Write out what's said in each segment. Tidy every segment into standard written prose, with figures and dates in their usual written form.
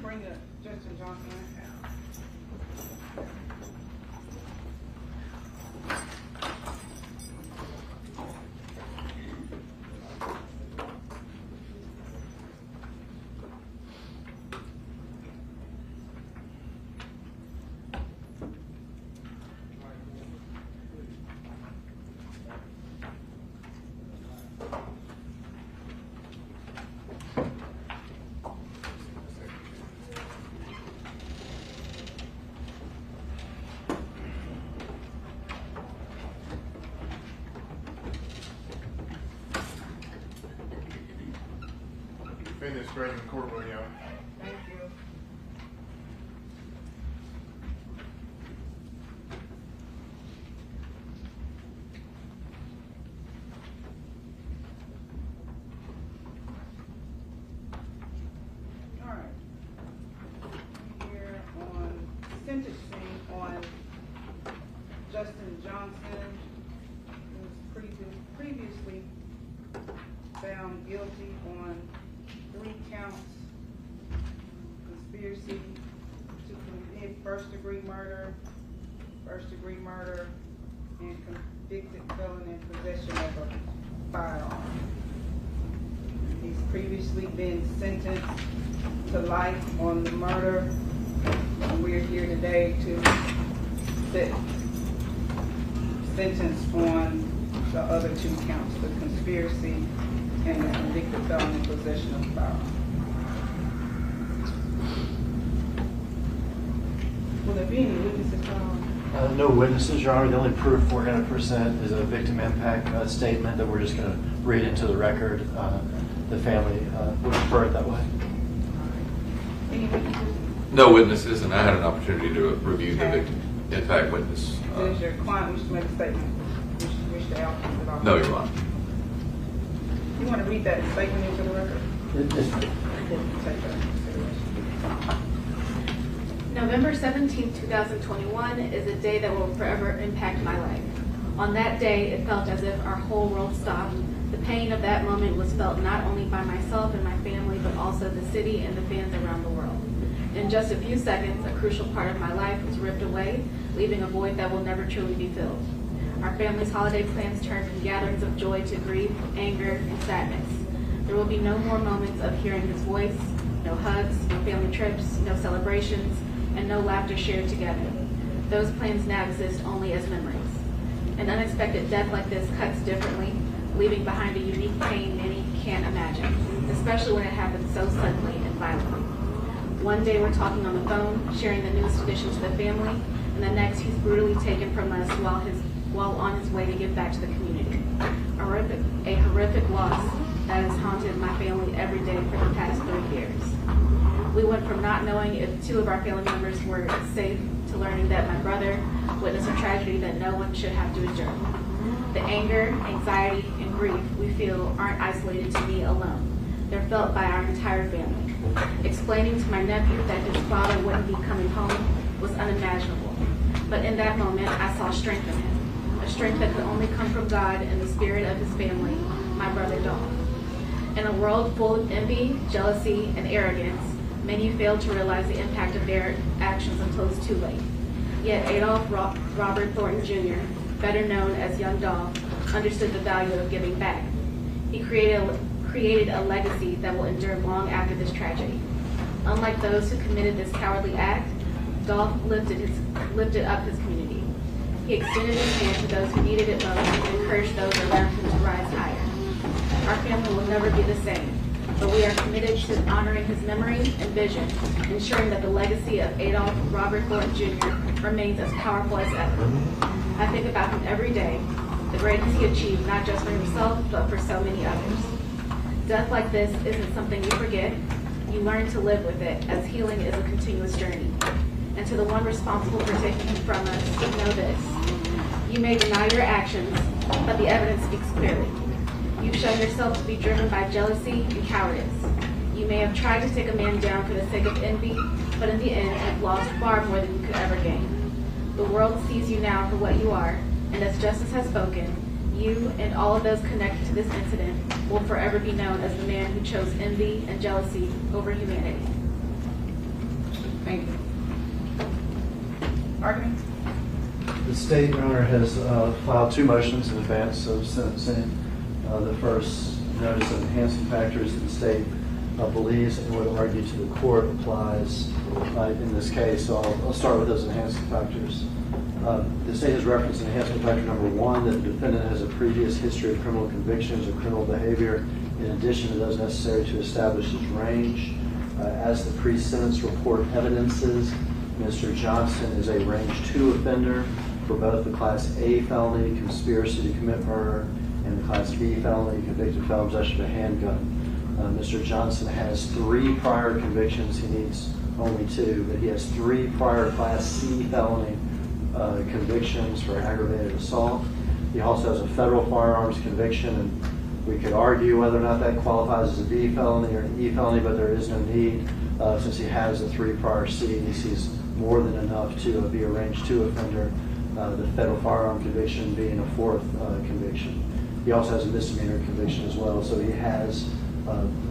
bring the Justin Johnson out. Defendant's great in the courtroom, y'all. Thank you. All right. Here on sentencing on Justin Johnson, who was previously found guilty on 3 counts: conspiracy to commit first-degree murder, and convicted felon in possession of a firearm. He's previously been sentenced to life on the murder, and we're here today to set sentence on the other 2 counts, the conspiracy and the convicted felon in possession of a firearm. Will there be any witnesses called? No witnesses, Your Honor. The only proof we're going to present is a victim impact statement that we're just going to read into the record. The family would prefer it that way. Any witnesses? No witnesses, and I had an opportunity to review the victim impact witness. Does your client wish to make a statement? Wish to outline it all? No, Your Honor. You want to read that statement into the record? Take that. November 17, 2021 is a day that will forever impact my life. On that day, it felt as if our whole world stopped. The pain of that moment was felt not only by myself and my family, but also the city and the fans around the world. In just a few seconds, a crucial part of my life was ripped away, leaving a void that will never truly be filled. Our family's holiday plans turned from gatherings of joy to grief, anger, and sadness. There will be no more moments of hearing his voice, no hugs, no family trips, no celebrations, and no laughter shared together. Those plans now exist only as memories. An unexpected death like this cuts differently, leaving behind a unique pain many can't imagine, especially when it happens so suddenly and violently. One day we're talking on the phone, sharing the newest addition to the family, and the next he's brutally taken from us while on his way to give back to the community. A horrific loss that has haunted my family every day for the past 3 years. We went from not knowing if 2 of our family members were safe to learning that my brother witnessed a tragedy that no one should have to endure. The anger, anxiety, and grief we feel aren't isolated to me alone. They're felt by our entire family. Explaining to my nephew that his father wouldn't be coming home was unimaginable. But in that moment, I saw strength in him. A strength that could only come from God and the spirit of his family, my brother Dolph. In a world full of envy, jealousy, and arrogance, many fail to realize the impact of their actions until it's too late. Yet Adolph Robert Thornton Jr., better known as Young Dolph, understood the value of giving back. He created a legacy that will endure long after this tragedy. Unlike those who committed this cowardly act, Dolph lifted up his community. He extended his hand to those who needed it most and encouraged those around him to rise higher. Our family will never be the same, but we are committed to honoring his memory and vision, ensuring that the legacy of Adolph Robert Thornton Jr. remains as powerful as ever. I think about him every day, the greatness he achieved not just for himself, but for so many others. Death like this isn't something you forget. You learn to live with it, as healing is a continuous journey. And to the one responsible for taking him from us, know this. You may deny your actions, but the evidence speaks clearly. You've shown yourself to be driven by jealousy and cowardice. You may have tried to take a man down for the sake of envy, but in the end have lost far more than you could ever gain. The world sees you now for what you are, and as justice has spoken, you and all of those connected to this incident will forever be known as the man who chose envy and jealousy over humanity. Thank you. Argument? The state, Your Honor, has filed two motions in advance of sentencing. The first notice of enhancing factors that the state believes and would argue to the court applies in this case. So I'll start with those enhancing factors. The state has referenced enhancement factor number 1, that the defendant has a previous history of criminal convictions or criminal behavior in addition to those necessary to establish his range. As the pre-sentence report evidences, Mr. Johnson is a range 2 offender for both the Class A felony, conspiracy to commit murder, and the Class B felony, convicted felon possession of a handgun. Mr. Johnson has 3 prior convictions. He needs only 2, but he has 3 prior Class C felony convictions for aggravated assault. He also has a federal firearms conviction, and we could argue whether or not that qualifies as a B felony or an E felony, but there is no need since he has the 3 prior C's. He's more than enough to be a range 2 offender, the federal firearm conviction being a 4th conviction. He also has a misdemeanor conviction as well, so he has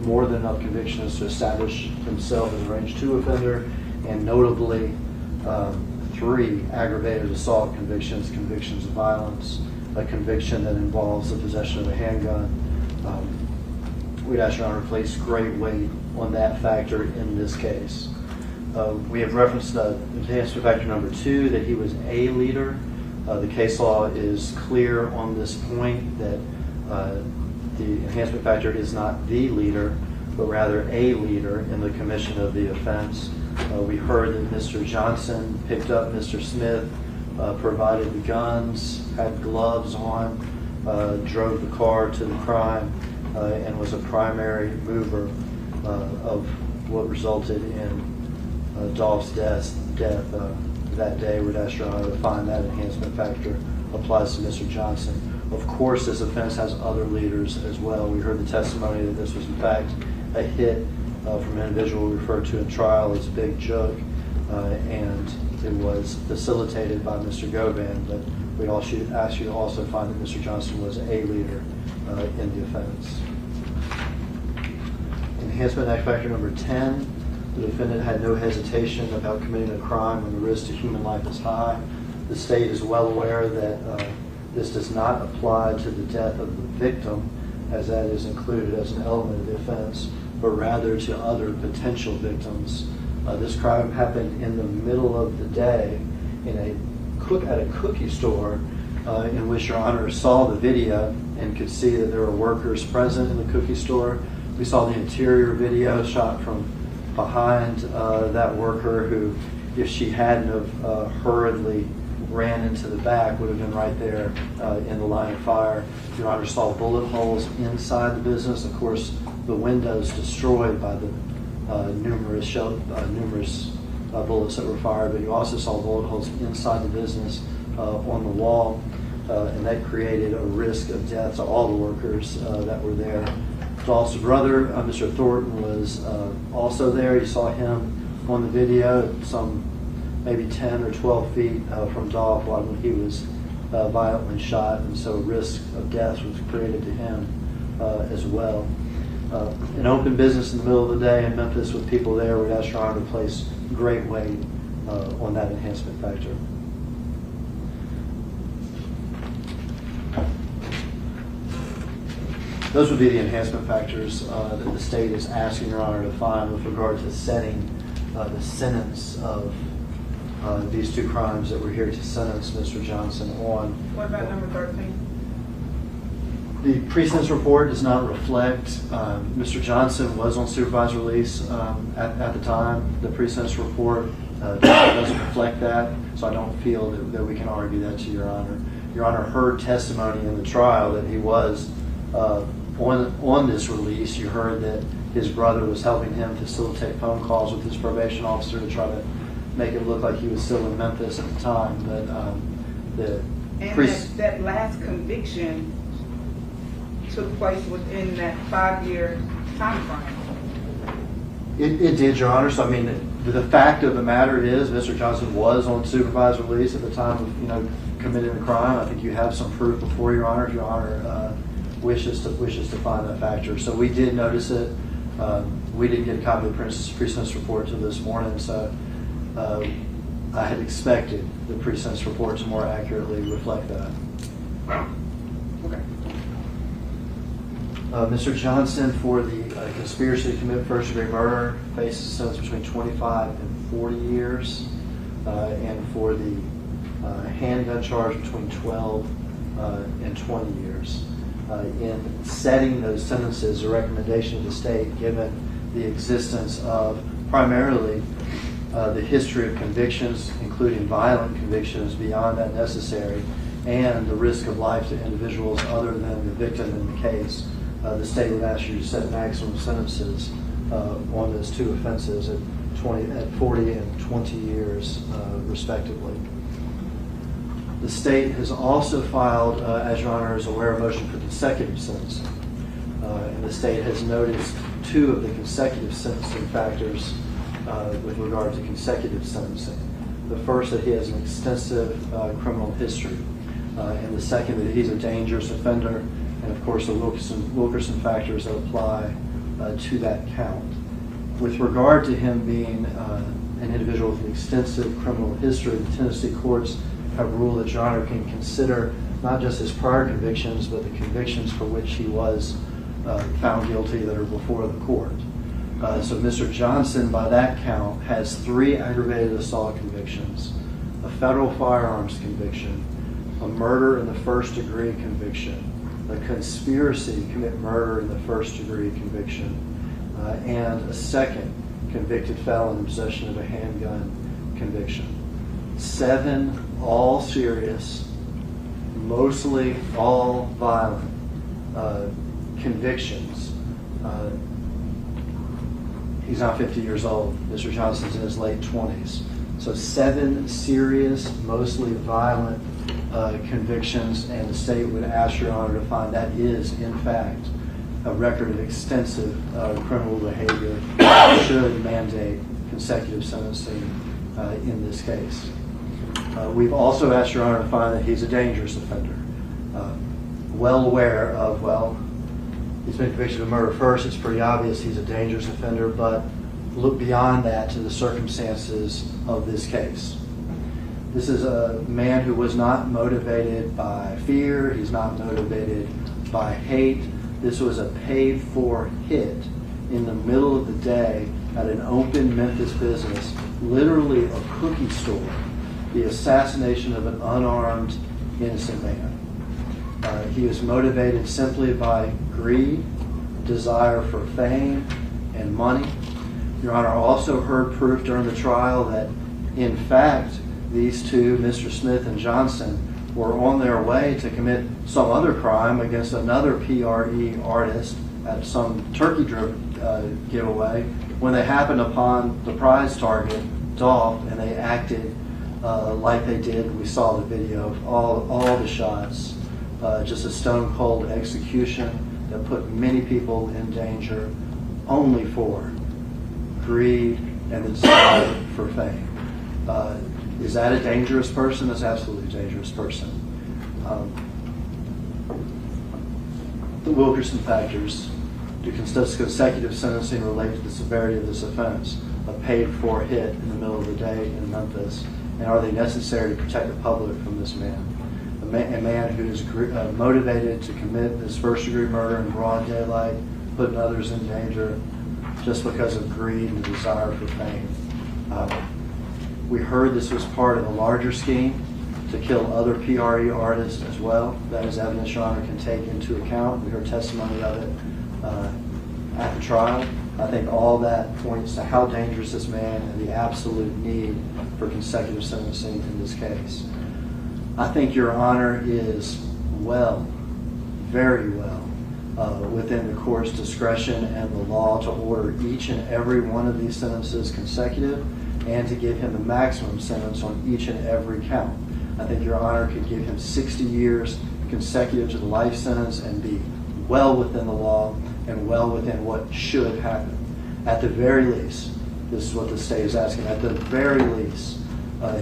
more than enough convictions to establish himself as a range 2 offender, and notably 3 aggravated assault convictions, convictions of violence, a conviction that involves the possession of a handgun. We'd ask Your Honor to place great weight on that factor in this case. We have referenced enhancement factor number 2, that he was a leader. The case law is clear on this point that the enhancement factor is not the leader, but rather a leader in the commission of the offense. We heard that Mr. Johnson picked up Mr. Smith, provided the guns, had gloves on, drove the car to the crime, and was a primary mover of what resulted in Dolph's death that day. We'd ask Your Honor to find that enhancement factor applies to Mr. Johnson. Of course, this offense has other leaders as well. We heard the testimony that this was in fact a hit from an individual referred to in trial as Big Joke, and it was facilitated by Mr. Govan, but we all should ask you to also find that Mr. Johnson was a leader in the offense. Enhancement act factor number 10, the defendant had no hesitation about committing a crime when the risk to human life is high. The state is well aware that this does not apply to the death of the victim, as that is included as an element of the offense, but rather to other potential victims. This crime happened in the middle of the day at a cookie store in which Your Honor saw the video and could see that there were workers present in the cookie store. We saw the interior video shot from behind that worker who, if she hadn't have hurriedly ran into the back, would have been right there in the line of fire. Your Honor saw bullet holes inside the business. Of course, the windows destroyed by the numerous bullets that were fired, but you also saw bullet holes inside the business on the wall, and that created a risk of death to all the workers that were there. Dolph's brother, Mr. Thornton, was also there. You saw him on the video, some maybe 10 or 12 feet from Dolph when he was violently shot, and so a risk of death was created to him as well. An open business in the middle of the day in Memphis with people there, we'd ask Your Honor to place great weight on that enhancement factor. Those would be the enhancement factors that the state is asking Your Honor to find with regard to setting the sentence of these 2 crimes that we're here to sentence Mr. Johnson on. What about number 13? The pre-sentence report does not reflect, Mr. Johnson was on supervised release at the time. The pre-sentence report doesn't reflect that, so I don't feel that we can argue that to Your Honor. Your Honor heard testimony in the trial that he was on this release. You heard that his brother was helping him facilitate phone calls with his probation officer to try to make it look like he was still in Memphis at the time. But that last conviction took place within that 5-year time frame. It did, Your Honor. So I mean, the fact of the matter is, Mr. Johnson was on supervised release at the time of committing the crime. I think you have some proof before Your Honor, if Your Honor wishes to find that factor. So we did notice it. We didn't get a copy of the pre-sentence report until this morning. So I had expected the pre-sentence report to more accurately reflect that. Okay. Mr. Johnson, for the conspiracy to commit first-degree murder, faces a sentence between 25 and 40 years, and for the handgun charge between 12 and 20 years. In setting those sentences, a recommendation of the state, given the existence of primarily the history of convictions, including violent convictions beyond that necessary, and the risk of life to individuals other than the victim in the case, the state would ask you to set maximum sentences on those two offenses at 40 and 20 years, respectively. The state has also filed, as Your Honor is aware, a motion for consecutive sentencing. And the state has noticed two of the consecutive sentencing factors with regard to consecutive sentencing. The first, that he has an extensive criminal history. And the second, that he's a dangerous offender. And of course, the Wilkerson factors that apply to that count. With regard to him being an individual with an extensive criminal history, the Tennessee courts have ruled that Your Honor can consider not just his prior convictions, but the convictions for which he was found guilty that are before the court. So Mr. Johnson, by that count, has 3 aggravated assault convictions, a federal firearms conviction, a murder in the first degree conviction, a conspiracy to commit murder in the first degree conviction, and a second convicted felon in possession of a handgun conviction. 7 all serious, mostly all violent convictions. He's now 50 years old. Mr. Johnson's in his late 20s. So 7 serious, mostly violent convictions, and the state would ask Your Honor to find that is, in fact, a record of extensive criminal behavior should mandate consecutive sentencing in this case. We've also asked Your Honor to find that he's a dangerous offender. Well aware of, he's been convicted of murder first, it's pretty obvious he's a dangerous offender, but look beyond that to the circumstances of this case. This is a man who was not motivated by fear, he's not motivated by hate. This was a paid-for hit in the middle of the day at an open Memphis business, literally a cookie store, the assassination of an unarmed, innocent man. He was motivated simply by greed, desire for fame, and money. Your Honor also heard proof during the trial that, in fact, these two, Mr. Smith and Johnson, were on their way to commit some other crime against another PRE artist at some turkey giveaway when they happened upon the prize target, Dolph, and they acted like they did. We saw the video of all the shots. Just a stone cold execution that put many people in danger only for greed and the desire for fame. Is that a dangerous person? That's absolutely a dangerous person. The Wilkerson factors, do consecutive sentencing relate to the severity of this offense, a paid-for hit in the middle of the day in Memphis, and are they necessary to protect the public from this man? A man who is motivated to commit this first-degree murder in broad daylight, putting others in danger just because of greed and desire for fame. We heard this was part of a larger scheme to kill other PRE artists as well. That is evidence Your Honor can take into account. We heard testimony of it at the trial. I think all that points to how dangerous this man and the absolute need for consecutive sentencing in this case. I think Your Honor is very well, within the court's discretion and the law to order each and every one of these sentences consecutive and to give him the maximum sentence on each and every count. I think Your Honor could give him 60 years consecutive to the life sentence and be well within the law and well within what should happen. At the very least, this is what the state is asking, at the very least,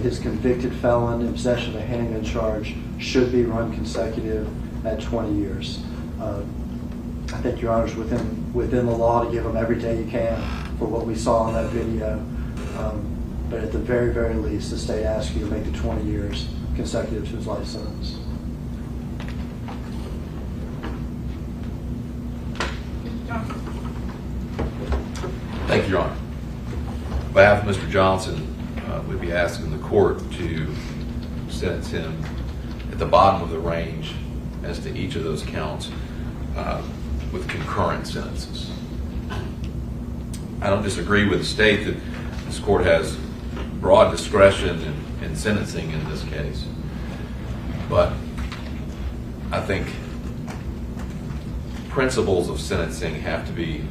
his convicted felon in possession of a handgun charge should be run consecutive at 20 years. I think Your Honor's within the law to give him every day you can for what we saw in that video. But at the very, very least, the state asks you to make the 20 years consecutive to his life sentence. Thank you, Your Honor. On behalf of Mr. Johnson, we'd be asking the court to sentence him at the bottom of the range as to each of those counts with concurrent sentences. I don't disagree with the state that this court has broad discretion in sentencing in this case, but I think principles of sentencing have to be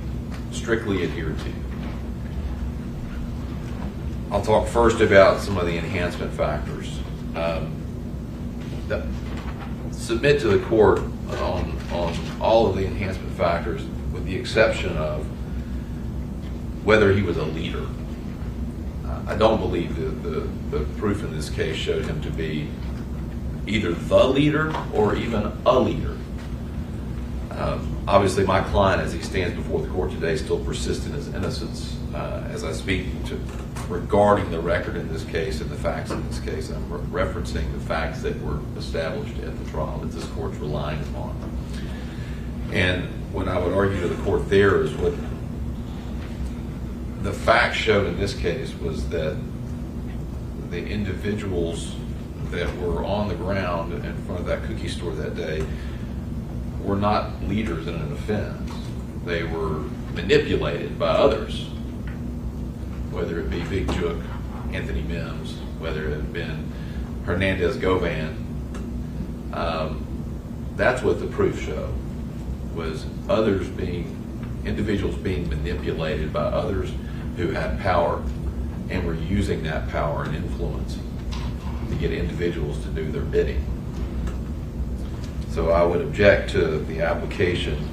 strictly adhered to. I'll talk first about some of the enhancement factors. Submit to the court on all of the enhancement factors with the exception of whether he was a leader. I don't believe the proof in this case showed him to be either the leader or even a leader. Obviously, my client, as he stands before the court today, still persists in his innocence. As I speak regarding the record in this case and the facts in this case, I'm referencing the facts that were established at the trial that this court's relying upon. And what I would argue to the court there is what the facts showed in this case was that the individuals that were on the ground in front of that cookie store that day were not leaders in an offense. They were manipulated by others, whether it be Big Jook, Anthony Mims, whether it had been Hernandez Govan. That's what the proof showed, was individuals being manipulated by others who had power and were using that power and influence to get individuals to do their bidding. So I would object to the application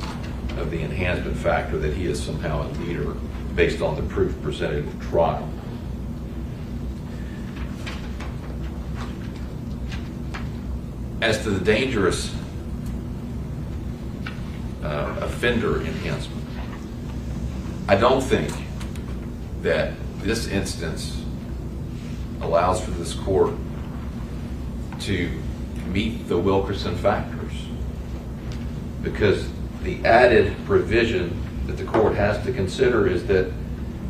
of the enhancement factor that he is somehow a leader based on the proof presented at the trial. As to the dangerous offender enhancement, I don't think that this instance allows for this court to meet the Wilkerson factors, because the added provision that the court has to consider is that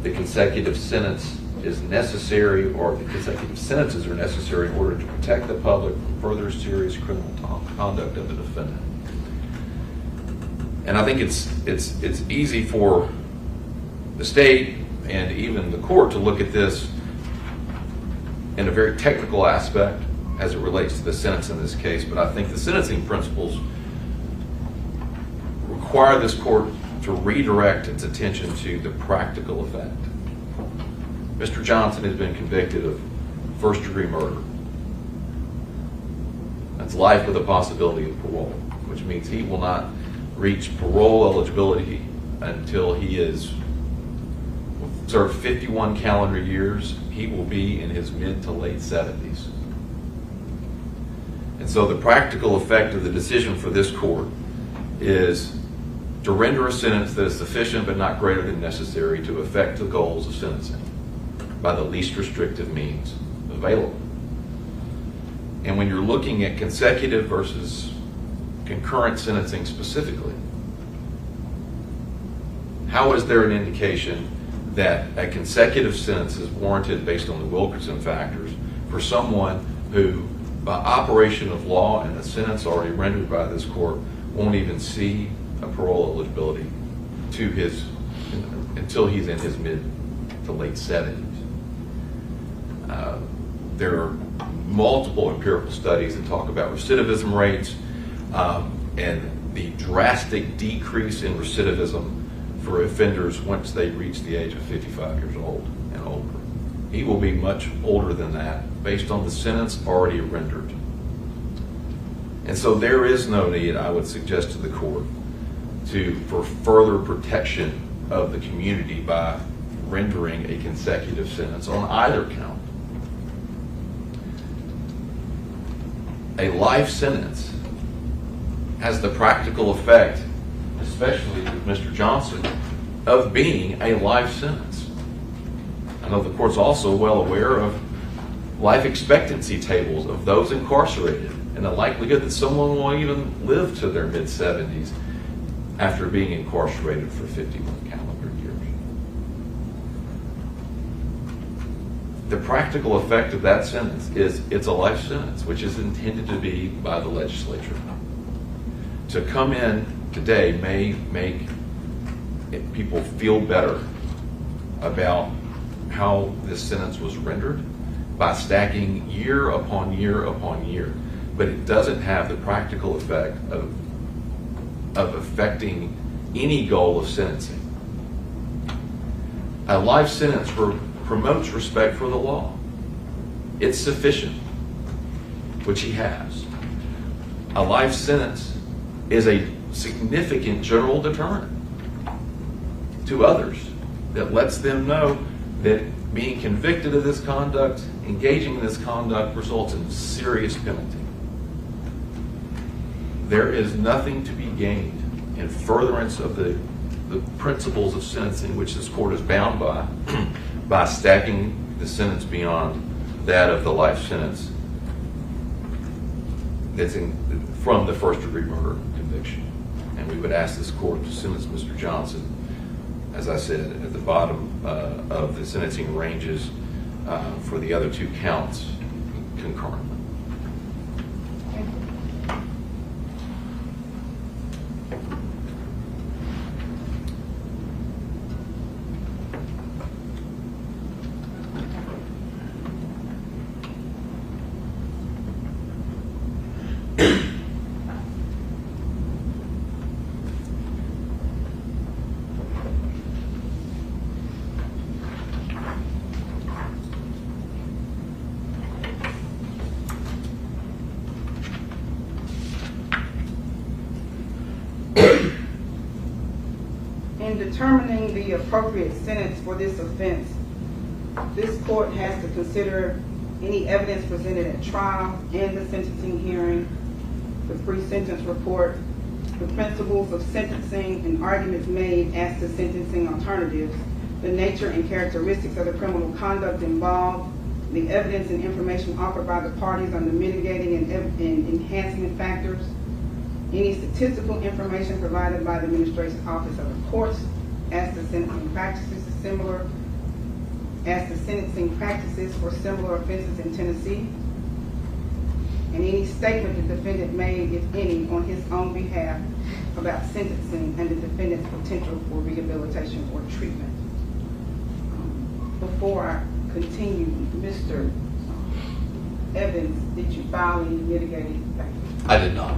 the consecutive sentence is necessary, or the consecutive sentences are necessary in order to protect the public from further serious criminal conduct of the defendant. And I think it's easy for the state and even the court to look at this in a very technical aspect as it relates to the sentence in this case, but I think the sentencing principles require this court to redirect its attention to the practical effect. Mr. Johnson has been convicted of first-degree murder. That's life with a possibility of parole, which means he will not reach parole eligibility until he is served 51 calendar years. He will be in his mid to late 70s. And so the practical effect of the decision for this court is to render a sentence that is sufficient but not greater than necessary to effect the goals of sentencing by the least restrictive means available. And when you're looking at consecutive versus concurrent sentencing specifically, how is there an indication that a consecutive sentence is warranted based on the Wilkerson factors for someone who, by operation of law and the sentence already rendered by this court, won't even see a parole eligibility until he's in his mid to late 70s? There are multiple empirical studies that talk about recidivism rates and the drastic decrease in recidivism for offenders once they reach the age of 55 years old and older. He will be much older than that based on the sentence already rendered. And so there is no need, I would suggest to the court, for further protection of the community by rendering a consecutive sentence on either count. A life sentence has the practical effect, especially with Mr. Johnson, of being a life sentence. And know the court's also well aware of life expectancy tables of those incarcerated and the likelihood that someone will even live to their mid-70s after being incarcerated for 51 calendar years. The practical effect of that sentence is it's a life sentence, which is intended to be by the legislature. To come in today may make people feel better about how this sentence was rendered by stacking year upon year upon year, but it doesn't have the practical effect of affecting any goal of sentencing. A life sentence promotes respect for the law. It's sufficient, which he has. A life sentence is a significant general deterrent to others that lets them know that being convicted of this conduct, engaging in this conduct, results in serious penalty. There is nothing to be gained in furtherance of the principles of sentencing which this court is bound by stacking the sentence beyond that of the life sentence that's from the first-degree murder conviction. And we would ask this court to sentence Mr. Johnson, as I said, at the bottom of the sentencing ranges for the other two counts concurrently. In determining the appropriate sentence for this offense, this court has to consider any evidence presented at trial and the sentencing hearing, the pre-sentence report, the principles of sentencing and arguments made as to sentencing alternatives, the nature and characteristics of the criminal conduct involved, the evidence and information offered by the parties on the mitigating and enhancement factors, any statistical information provided by the Administrative Office of the Courts as to sentencing practices for similar offenses in Tennessee, and any statement the defendant made, if any, on his own behalf about sentencing and the defendant's potential for rehabilitation or treatment. Before I continue, Mr. Evans, did you file any mitigating factors? I did not.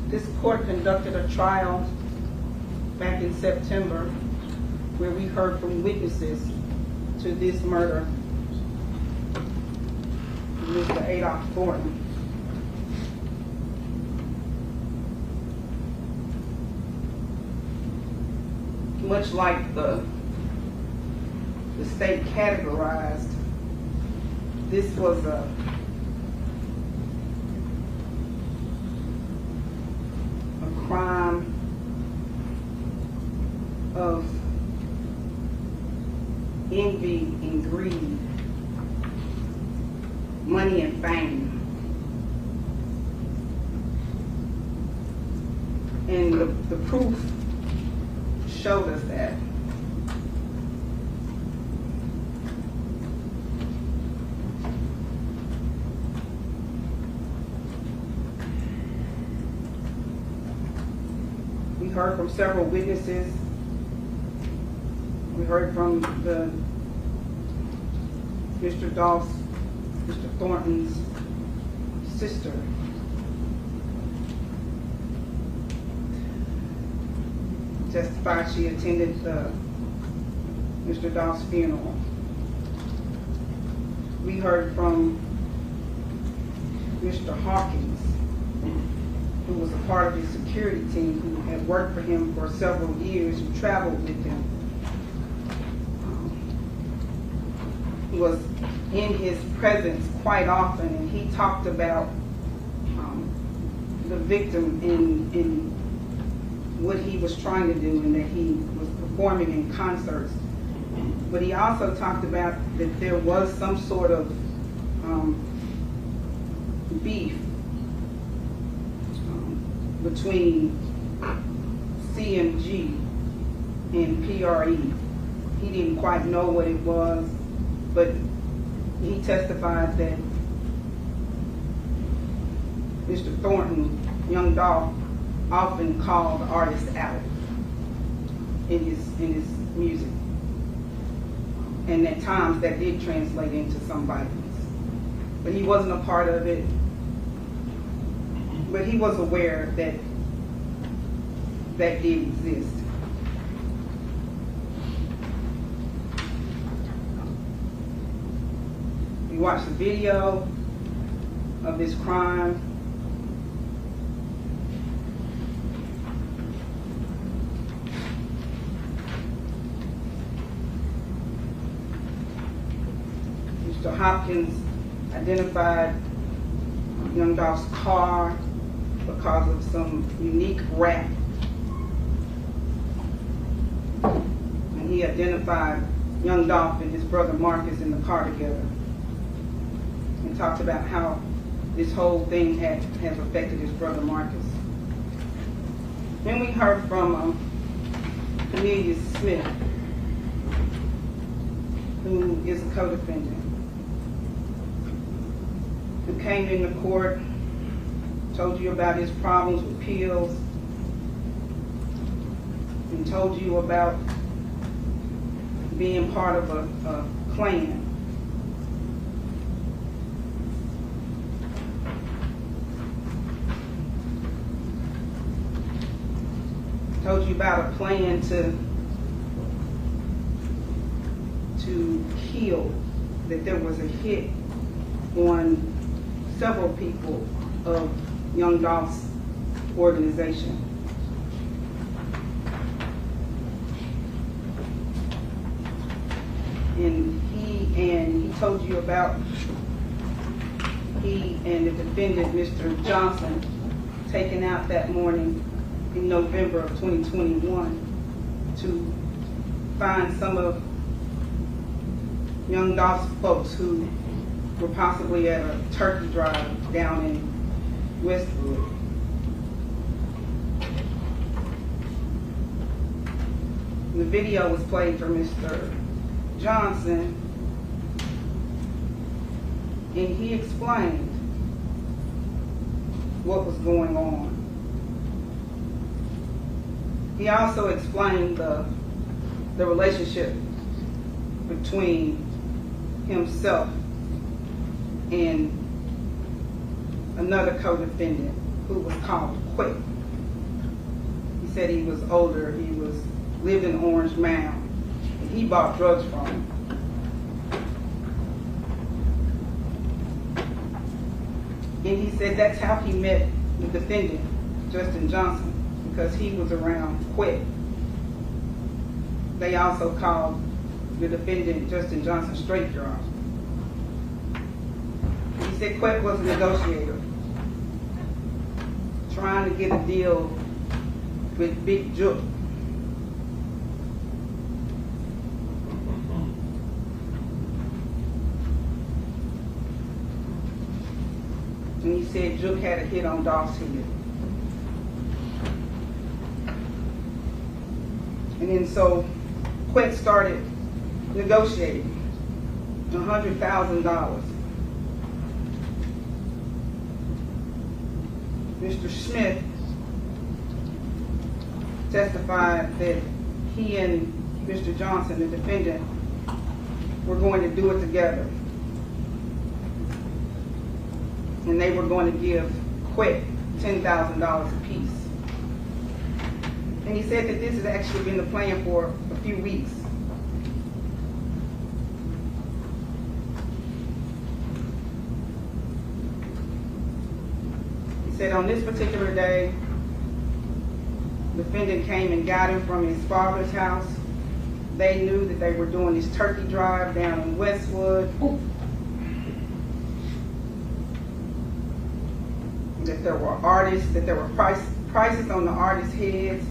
This court conducted a trial back in September where we heard from witnesses to this murder, Mr. Adolph Thornton. Much like the state categorized, this was a crime of envy and greed, money and fame. And the proof showed us that. We heard from several witnesses. We heard from Mr. Dolph's, Mr. Thornton's sister, testified she attended Mr. Dolph's funeral. We heard from Mr. Hawkins, who was a part of his security team, who had worked for him for several years, who traveled with him. He was in his presence quite often, and he talked about the victim in what he was trying to do, and that he was performing in concerts. But he also talked about that there was some sort of beef between CMG and PRE. He didn't quite know what it was, but he testified that Mr. Thornton, Young Dolph, often called artists out in his music. And at times that did translate into some violence. But he wasn't a part of it. But he was aware that that did exist. We watched the video of this crime. Mr. Hopkins identified Young Dolph's car because of some unique rap. And he identified Young Dolph and his brother Marcus in the car together, and talked about how this whole thing has affected his brother Marcus. Then we heard from Amelia Smith, who is a co-defendant, who came into court, told you about his problems with pills, and told you about being part of a clan. Told you about a plan to kill, that there was a hit on several people of Young Dolph's organization. And he told you about he and the defendant, Mr. Johnson, taken out that morning in November of 2021 to find some of Young Dolph's folks who were possibly at a turkey drive down in Westwood. The video was played for Mr. Johnson, and he explained what was going on. He also explained the relationship between himself and another co-defendant who was called Quick. He said he was older, lived in Orange Mound, and he bought drugs from him. And he said that's how he met the defendant, Justin Johnson, because he was around Quick. They also called the defendant, Justin Johnson, straight drugs. He said Quick was a negotiator, trying to get a deal with Big Jook. And he said Jook had a hit on Dolph's head. And then so Quick started negotiating $100,000. Mr. Smith testified that he and Mr. Johnson, the defendant, were going to do it together. And they were going to give Quick $10,000 apiece. And he said that this has actually been the plan for a few weeks. He said on this particular day, the defendant came and got him from his father's house. They knew that they were doing this turkey drive down in Westwood. That there were artists, that there were prices on the artists' heads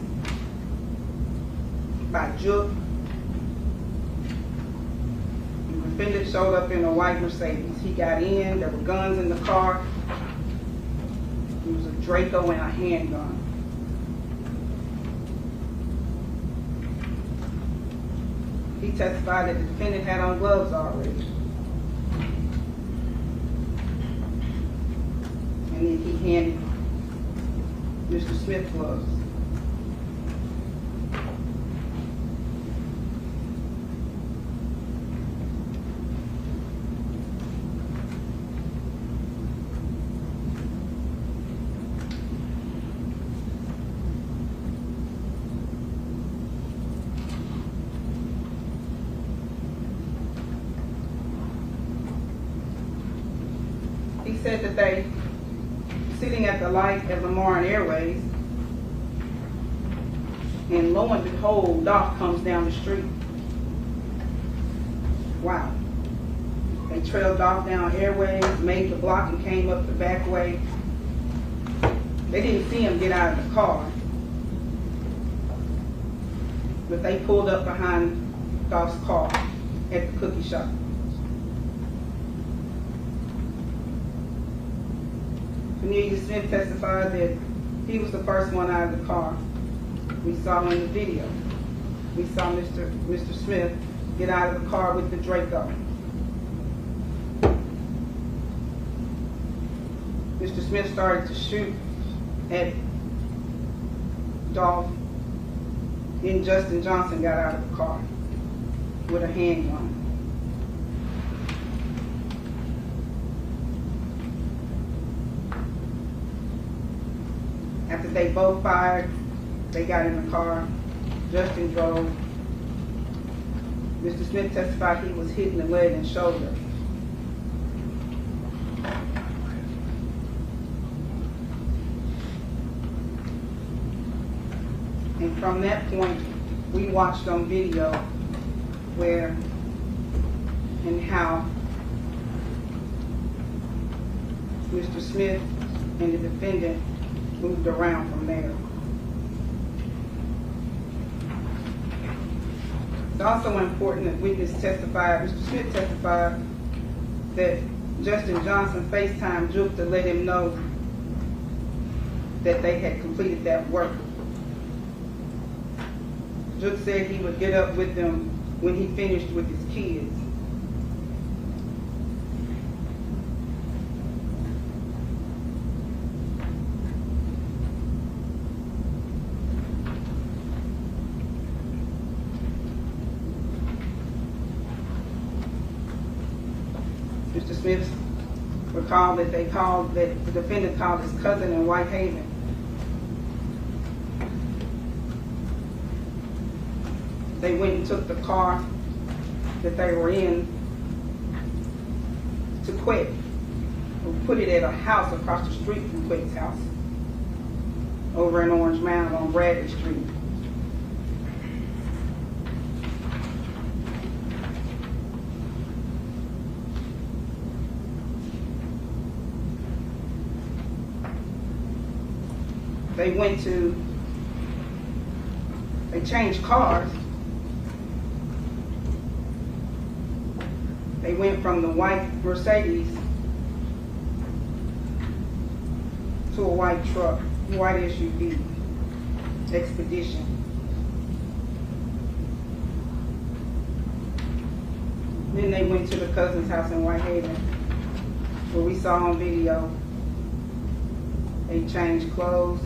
by Jook. The defendant showed up in a white Mercedes. He got in, there were guns in the car. It was a Draco and a handgun. He testified that the defendant had on gloves already. And then he handed Mr. Smith gloves. He said that they sitting at the light at Lamar and Airways, and lo and behold, Dolph comes down the street. Wow. They trailed Dolph down Airways, made the block, and came up the back way. They didn't see him get out of the car, but they pulled up behind Dolph's car at the cookie shop. Cornelius Smith testified that he was the first one out of the car. We saw in the video. We saw Mr. Smith get out of the car with the Draco. Mr. Smith started to shoot at Dolph. Then Justin Johnson got out of the car with a handgun. After they both fired, they got in the car. Justin drove. Mr. Smith testified he was hit in the leg and shoulder. And from that point, we watched on video where and how Mr. Smith and the defendant moved around from there. It's also important that witness testified, Mr. Smith testified that Justin Johnson FaceTimed Juke to let him know that they had completed that work. Juke said he would get up with them when he finished with his kids. Mr. Smith recalled that the defendant called his cousin in Whitehaven. They went and took the car that they were in to Quick, and put it at a house across the street from Quick's house, over in Orange Mound on Bradley Street. They changed cars. They went from the white Mercedes to a white truck, white SUV, Expedition. Then they went to the cousin's house in Whitehaven, where we saw on video. They changed clothes.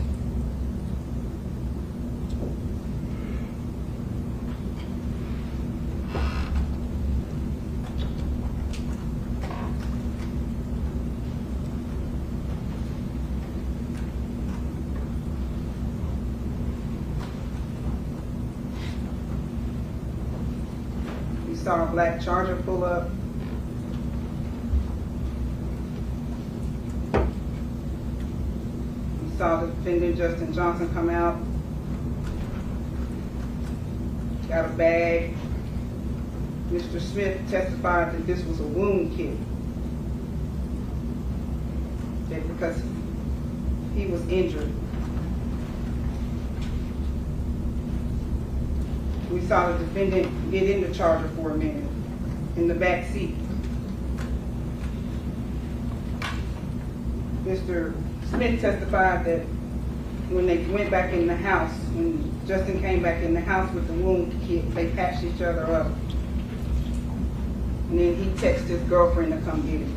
saw a black Charger pull up. We saw the defendant, Justin Johnson, come out. Got a bag. Mr. Smith testified that this was a wound kit. That because he was injured. We saw the defendant get in the Charger for a minute, in the back seat. Mr. Smith testified that when they went back in the house, when Justin came back in the house with the wound kit, they patched each other up. And then he texted his girlfriend to come get it.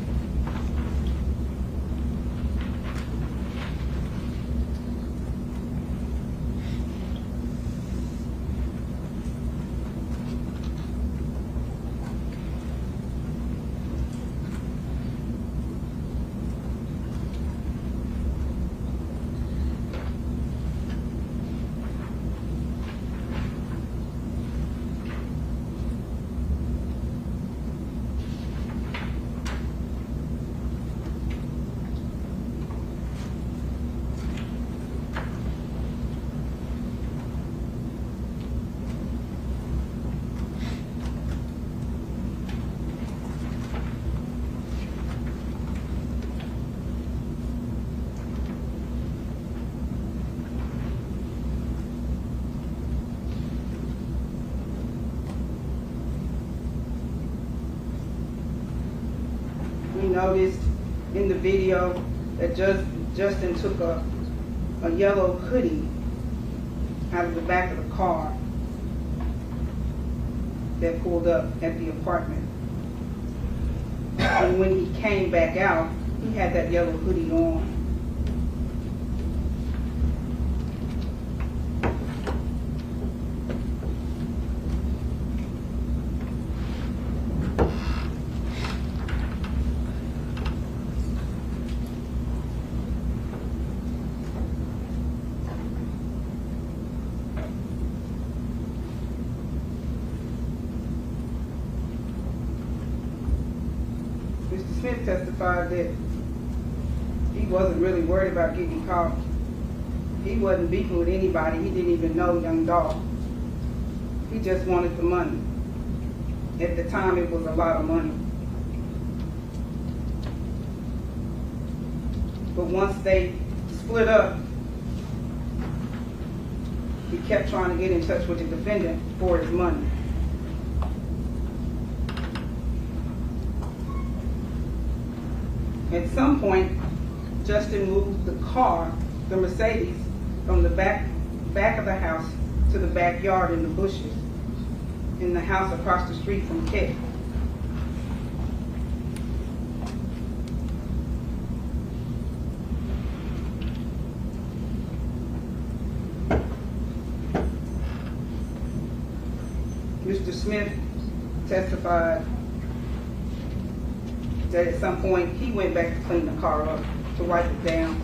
We noticed in the video that Justin took a yellow hoodie out of the back of the car that pulled up at the apartment. And when he came back out, he had that yellow hoodie on. Mr. Smith testified that he wasn't really worried about getting caught. He wasn't beefing with anybody. He didn't even know Young Dolph. He just wanted the money. At the time, it was a lot of money. But once they split up, he kept trying to get in touch with the defendant for his money. At some point, Justin moved the car, the Mercedes, from the back of the house to the backyard in the bushes, in the house across the street from Kit. Mr. Smith testified that at some point he went back to clean the car up, to wipe it down.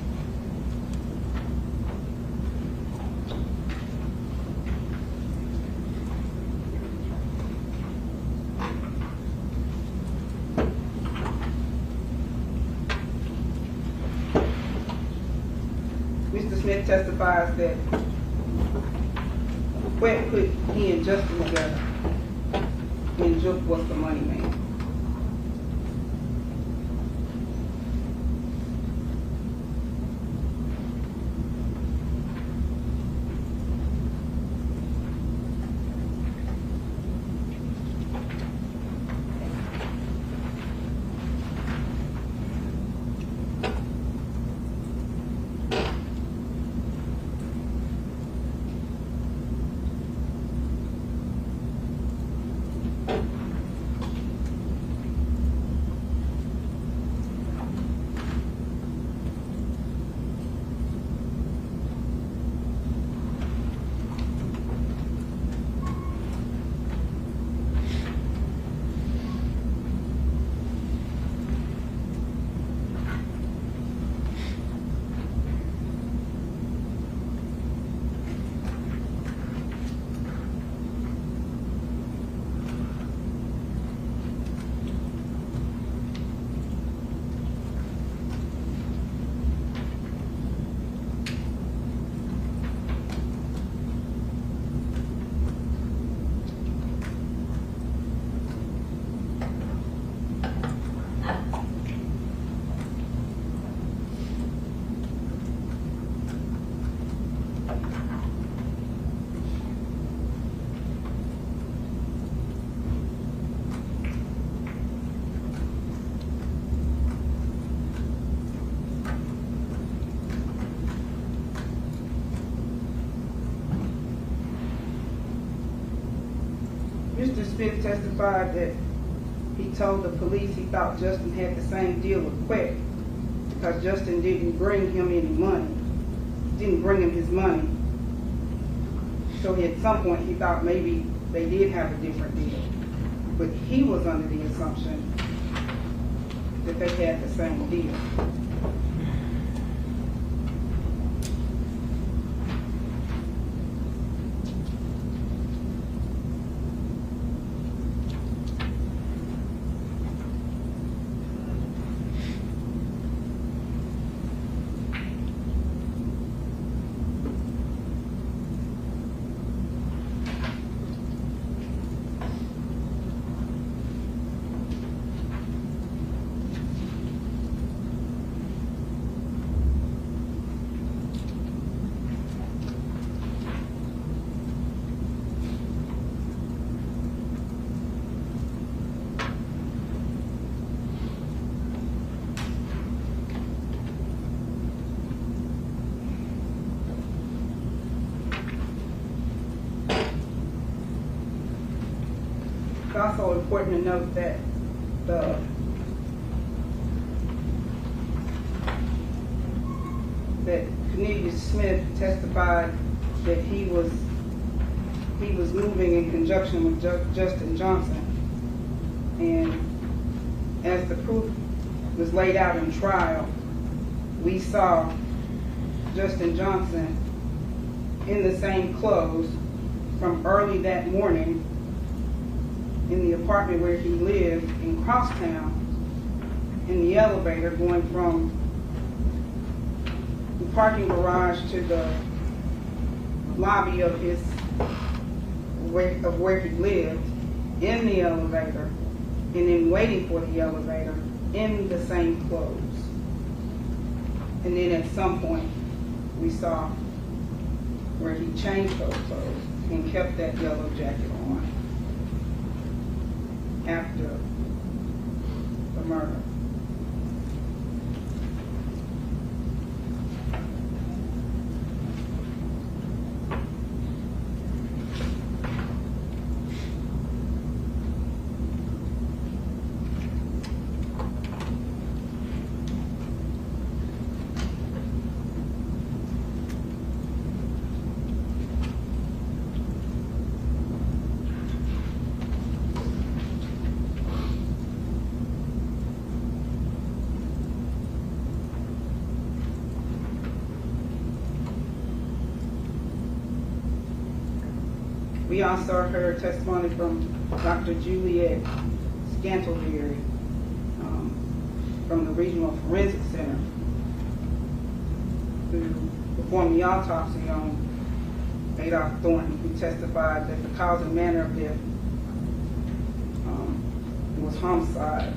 Mr. Smith testifies that Quet put he and Justin together, and Juke was the money man. Smith testified that he told the police he thought Justin had the same deal with Quet because Justin didn't bring him any money, didn't bring him his money. So at some point he thought maybe they did have a different deal. But he was under the assumption that they had the same deal. It's also important to note that Cornelius Smith testified that he was moving in conjunction with Justin Johnson, and as the proof was laid out in trial, we saw Justin Johnson in the same clothes from early that morning in the apartment where he lived in Crosstown, in the elevator going from the parking garage to the lobby of where he lived, in the elevator, and then waiting for the elevator in the same clothes. And then at some point we saw where he changed those clothes and kept that yellow jacket on after the murder. We also heard testimony from Dr. Juliet Scantleberry from the Regional Forensic Center, who performed the autopsy on Adolph Thornton, who testified that the cause and manner of death was homicide.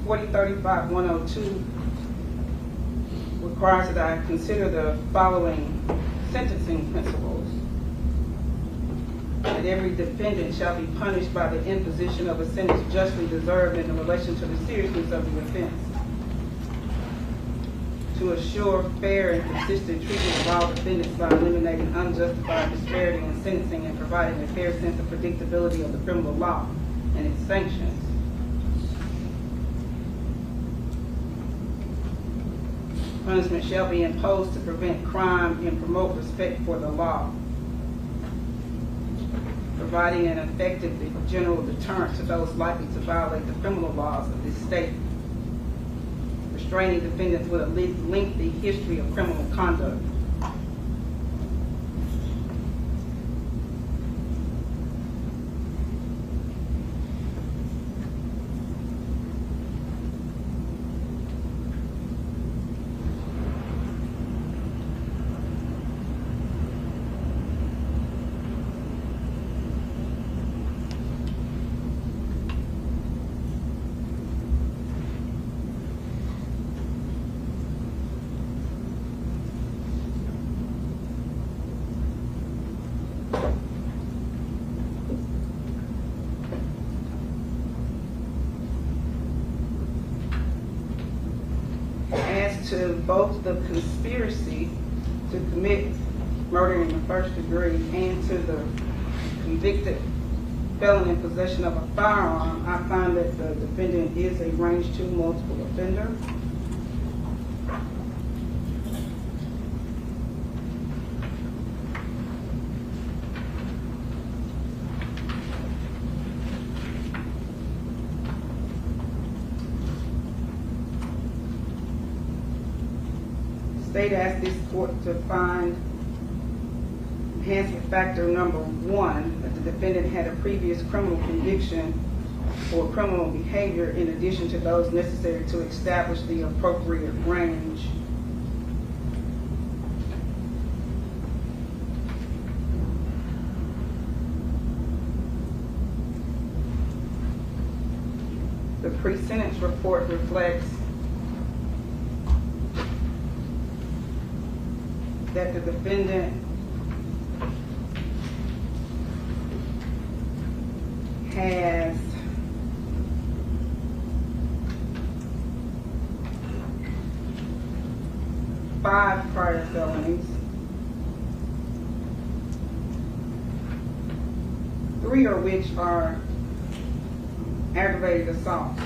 (4035-102) requires that I consider the following sentencing principles: that every defendant shall be punished by the imposition of a sentence justly deserved in relation to the seriousness of the offense. to assure fair and consistent treatment of all defendants by eliminating unjustified disparity in sentencing and providing a fair sense of predictability of the criminal law and its sanctions. Punishment shall be imposed to prevent crime and promote respect for the law, providing an effective general deterrent to those likely to violate the criminal laws of this state, restraining defendants with a lengthy history of criminal conduct. As to both the conspiracy to commit murder in the first degree and to the convicted felon in possession of a firearm, I find that the defendant is a range 2 multiple offender. State asked this court to find enhancement factor number 1, that the defendant had a previous criminal conviction for criminal behavior in addition to those necessary to establish the appropriate range. The pre-sentence report reflects that the defendant has five prior felonies, 3 of which are aggravated assault.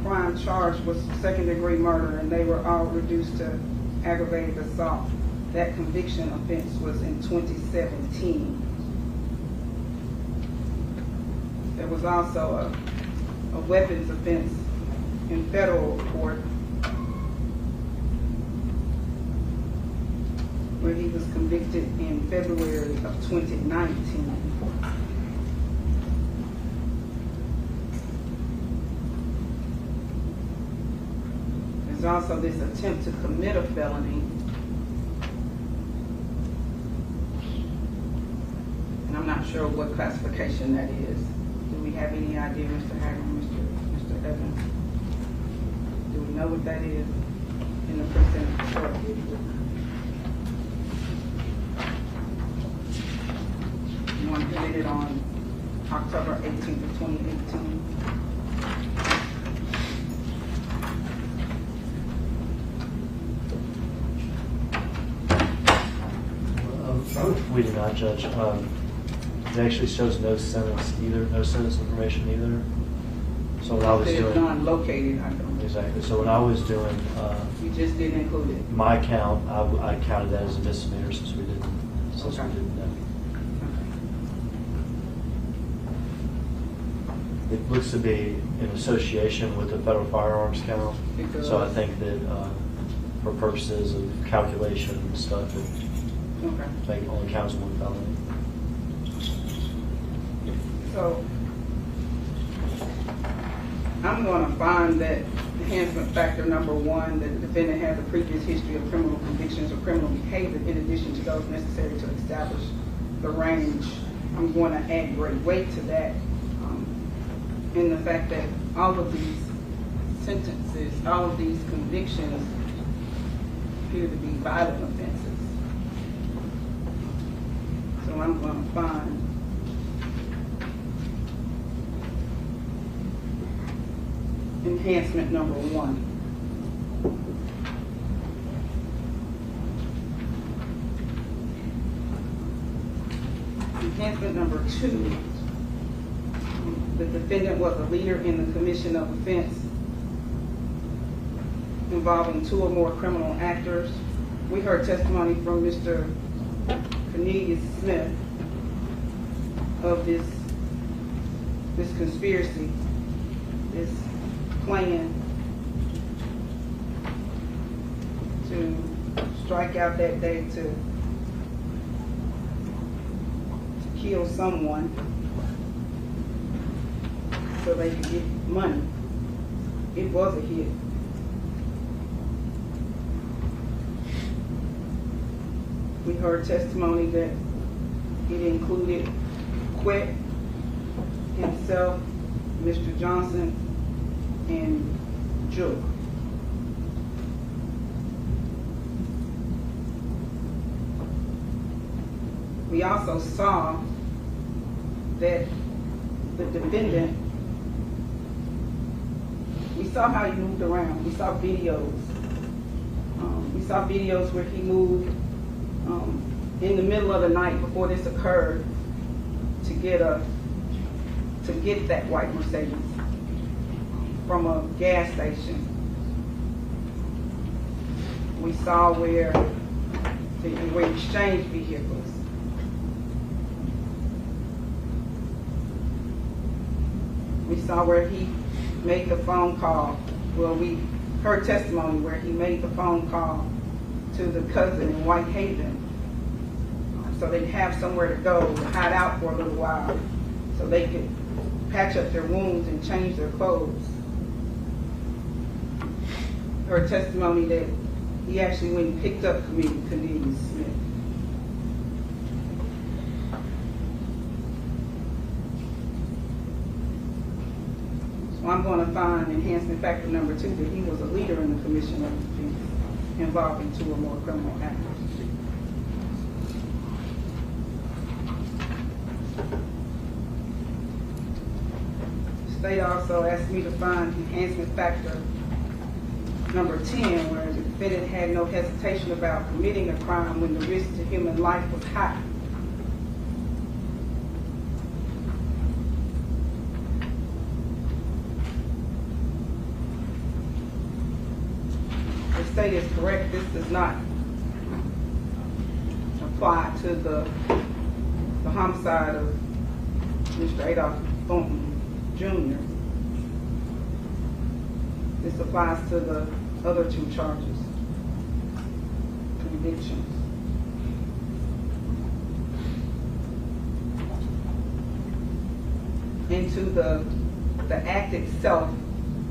Crime charged was second-degree murder, and they were all reduced to aggravated assault. That conviction offense was in 2017. There was also a weapons offense in federal court where he was convicted in February of 2019. There's also this attempt to commit a felony. And I'm not sure what classification that is. Do we have any idea, Mr. Hagan, Mr. Evans? Do we know what that is in the pre-sentence report? The one committed on October 18th of 2018. We do not, Judge. It actually shows no sentence either, no sentence information either. So when I was doing non-located, I don't. Exactly. So when I was doing you just didn't include it. my count, I counted that as a misdemeanor since we didn't know. It looks to be in association with the federal firearms count. So I think that for purposes of calculation and stuff, it only counts one felony. So I'm going to find that enhancement factor number 1, that the defendant has a previous history of criminal convictions or criminal behavior in addition to those necessary to establish the range. I'm going to add great weight to that in the fact that all of these sentences, all of these convictions appear to be violent offenses. So I'm going to find enhancement number 1. Enhancement number 2, the defendant was a leader in the commission of offense involving 2 or more criminal actors. We heard testimony from Mr. Cornelius Smith of this conspiracy, this plan to strike out that day to kill someone so they could get money. It was a hit. We heard testimony that it included Quet himself, Mr. Johnson, and Joe. We also saw that the defendant, we saw how he moved around. We saw videos. We saw videos where he moved in the middle of the night before this occurred to get that white Mercedes from a gas station. We saw where they exchanged vehicles. We saw where he made the phone call. Well, we heard testimony where he made the phone call to the cousin in Whitehaven so they'd have somewhere to go to hide out for a little while so they could patch up their wounds and change their clothes. Heard testimony that he actually went and picked up Cornelius Smith. So I'm going to find enhancement factor number 2 that he was a leader in the commission of offense involving 2 or more criminal actors. The state also asked me to find enhancement factor number 10, where the defendant had no hesitation about committing a crime when the risk to human life was high. The state is correct. This does not apply to the homicide of Mr. Adolph Thornton Jr. This applies to the other 2 charges, convictions. Into the act itself,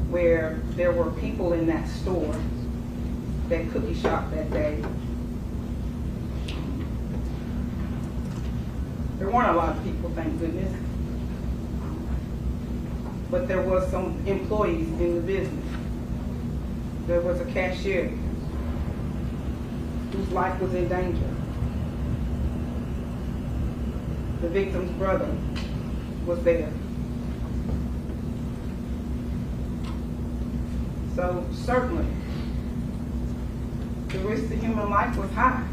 where there were people in that store that cookie shop that day. There weren't a lot of people, thank goodness, but there was some employees in the business. There was a cashier whose life was in danger. The victim's brother was there. So certainly, the risk to human life was high.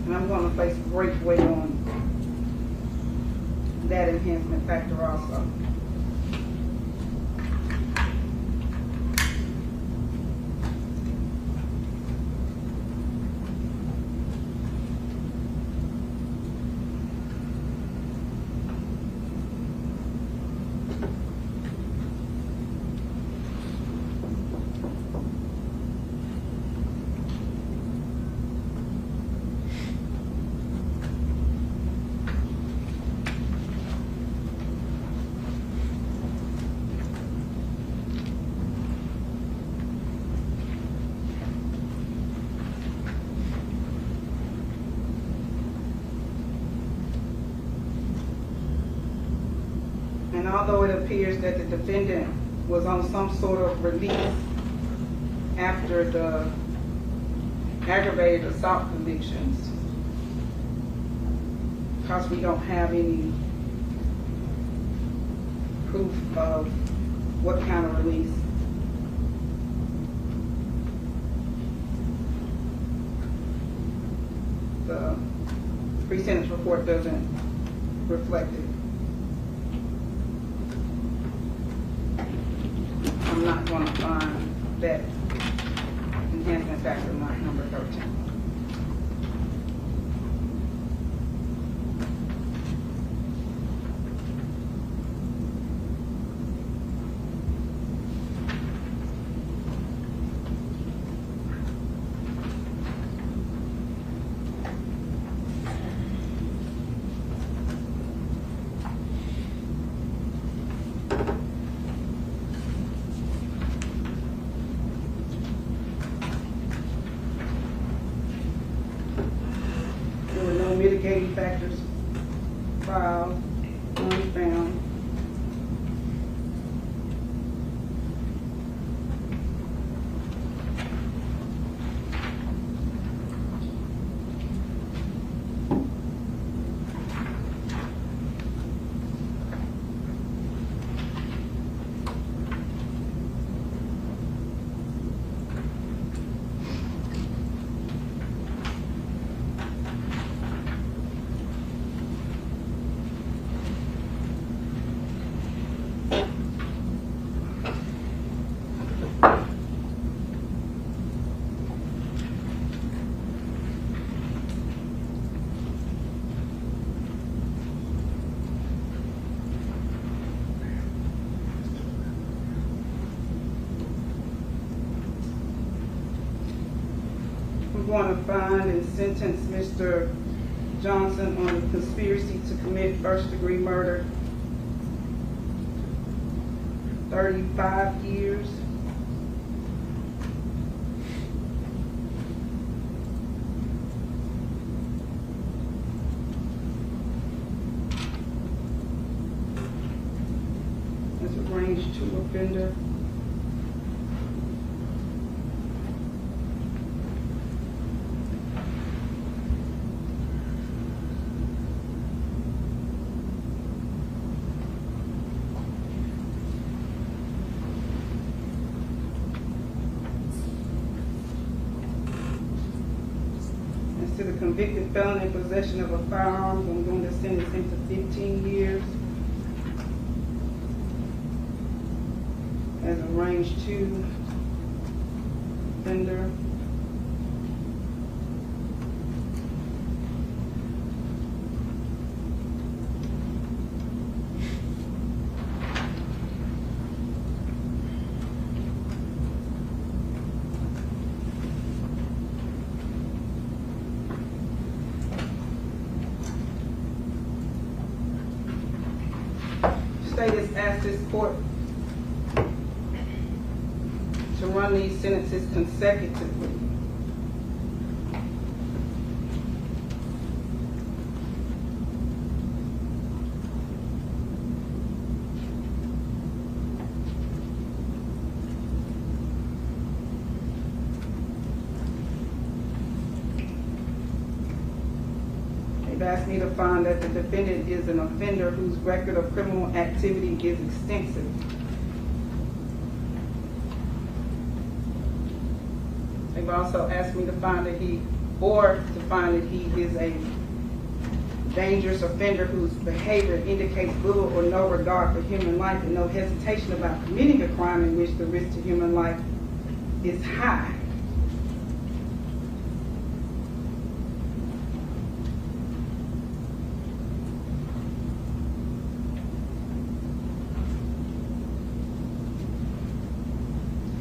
And I'm going to place great weight on that enhancement factor also. And although it appears that the defendant was on some sort of release after the aggravated assault convictions, because we don't have any proof of what kind of release, pre-sentence report doesn't reflect it. I'm not going to find that enhancement factor mark number 13. There were no mitigating factors filed, none found. I'm going to find and sentence Mr. Johnson on conspiracy to commit first-degree murder, 35 years. That's a range 2 offender. To the convicted felon in possession of a firearm, I'm going to sentence him to 15 years as a range 2 offender. State has asked this court to run these sentences consecutively. They've asked me to find that the defendant is an offender whose record of criminal activity is extensive. They've also asked me to find that he is a dangerous offender whose behavior indicates little or no regard for human life and no hesitation about committing a crime in which the risk to human life is high.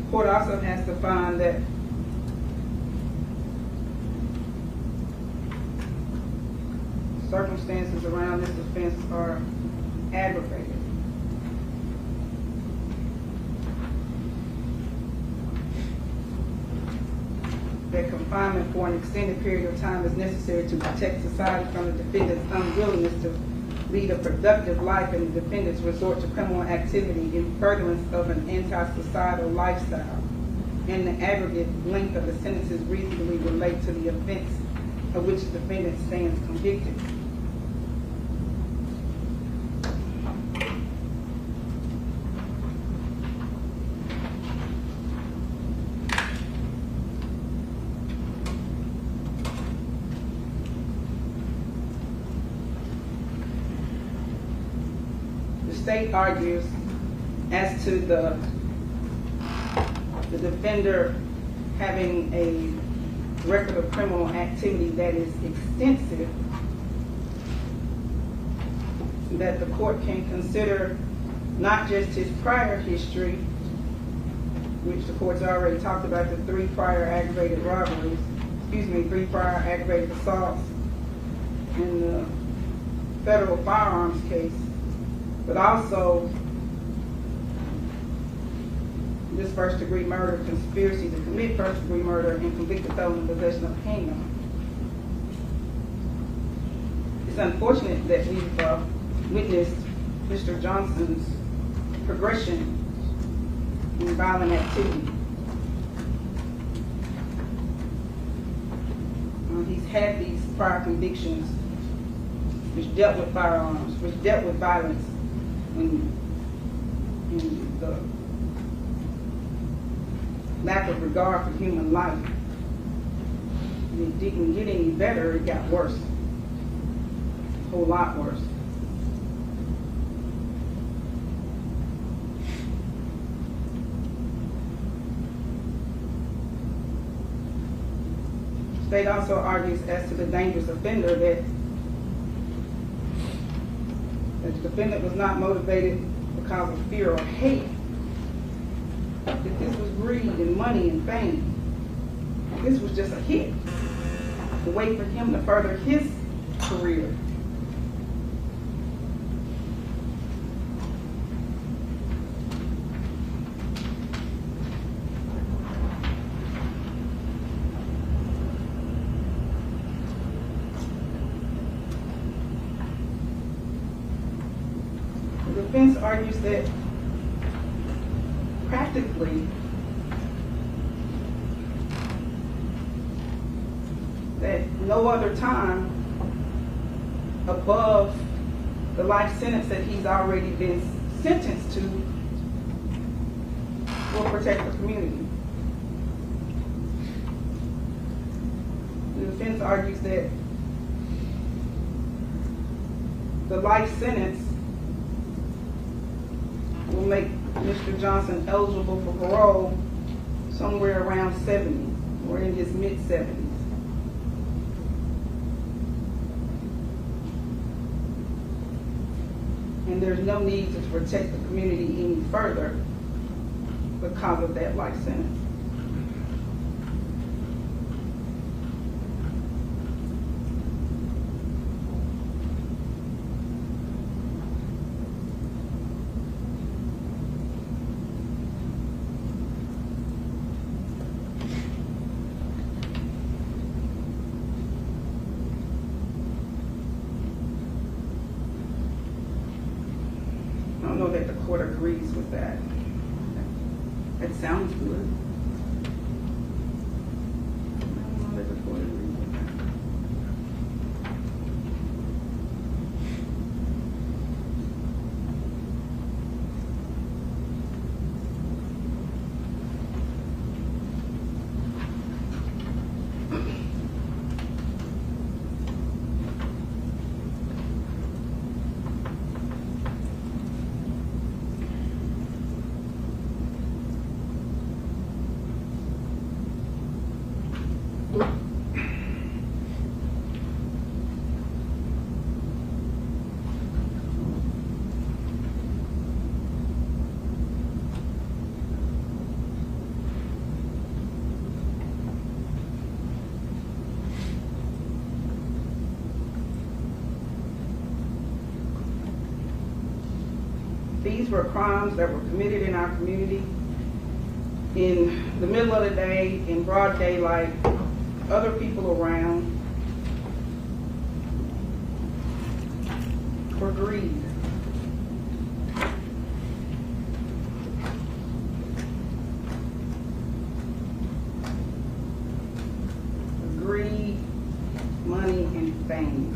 The court also has to find that circumstances around this offense are aggravated. That confinement for an extended period of time is necessary to protect society from the defendant's unwillingness to lead a productive life and the defendant's resort to criminal activity in furtherance of an anti-societal lifestyle. And the aggregate length of the sentences reasonably relate to the offense of which the defendant stands convicted. state argues as to the defender having a record of criminal activity that is extensive, that the court can consider not just his prior history, which the court's already talked about, the 3 prior aggravated robberies, 3 prior aggravated assaults in the federal firearms case, but also this first-degree murder, conspiracy to commit first-degree murder, and convicted felon in possession of a handgun. It's unfortunate that we've witnessed Mr. Johnson's progression in violent activity. He's had these prior convictions which dealt with firearms, which dealt with violence in the lack of regard for human life. And it didn't get any better, it got worse. A whole lot worse. The state also argues as to the dangerous offender that the defendant was not motivated because of fear or hate, that this was greed and money and fame. This was just a hit, a way for him to further his career. The defense argues that practically that no other time above the life sentence that he's already been sentenced to will protect the community. The defense argues that the life sentence will make Mr. Johnson eligible for parole somewhere around 70 or in his mid-70s. And there's no need to protect the community any further because of that life sentence. I don't know that the court agrees with that. That sounds good. I don't know that the court agrees with that. These were crimes that were committed in our community in the middle of the day, in broad daylight, other people around, for greed. Greed, money, and fame.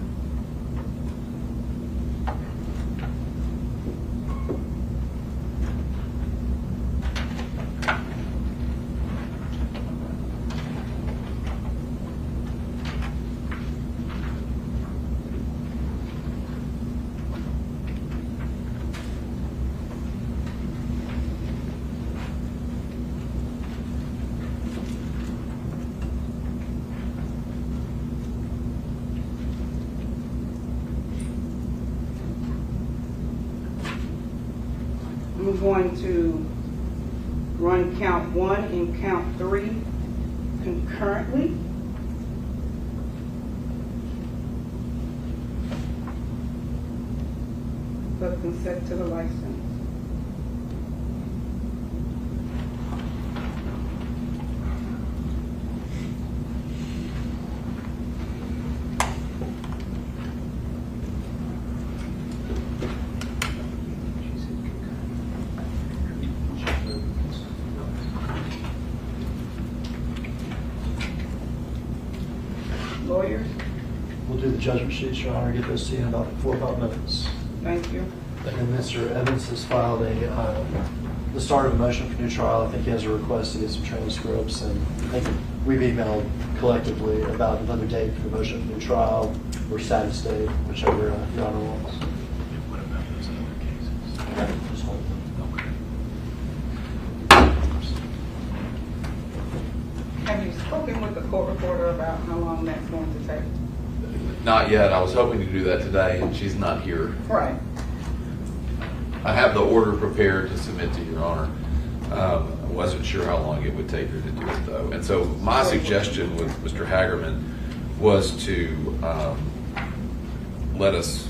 going to run count 1 and count 3 concurrently. For consent to the license. Lawyers, We'll do the judgment sheets, Your Honor, get those to you in about 4 minutes. thank you. And Mr. Evans has filed the start of a motion for new trial. I think he has a request to get some transcripts, and I think we've emailed collectively about another date for the motion for new trial or status date, whichever Your Honor wants. Just hold them. Have you spoken with the court reporter about how long that's going to take? Not yet. I was hoping to do that today, and she's not here. Right. I have the order prepared to submit to Your Honor. I wasn't sure how long it would take her to do it, though. And so my suggestion with Mr. Hagerman was to let us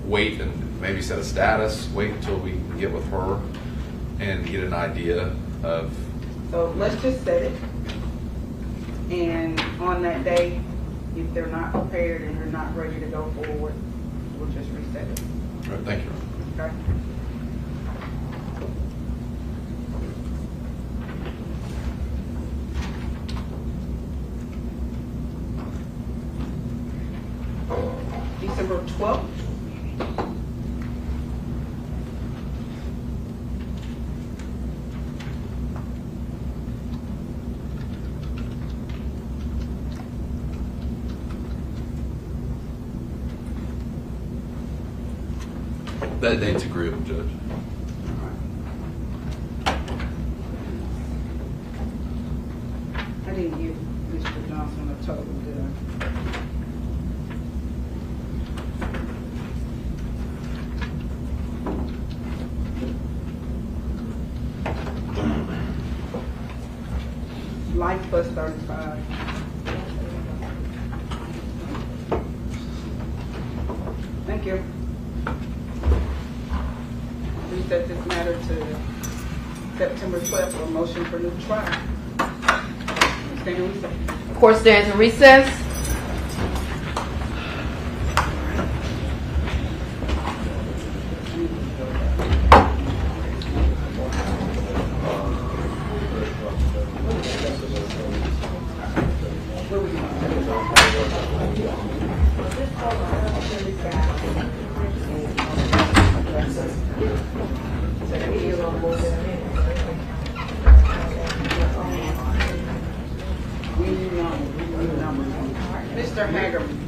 wait and maybe set a status, wait until we can get with her and get an idea of... So let's just set it. And on that day, if they're not prepared and they're not ready to go forward, we'll just reset it. All right, thank you. Okay? December 12th. That date's agreeable, Judge. I didn't give Mr. Johnson a total, did I? Life plus 35. Thank you. Reset this matter to September 12th for a motion for new trial. Stand in recess. Court stands in recess. Mr. Hagerman.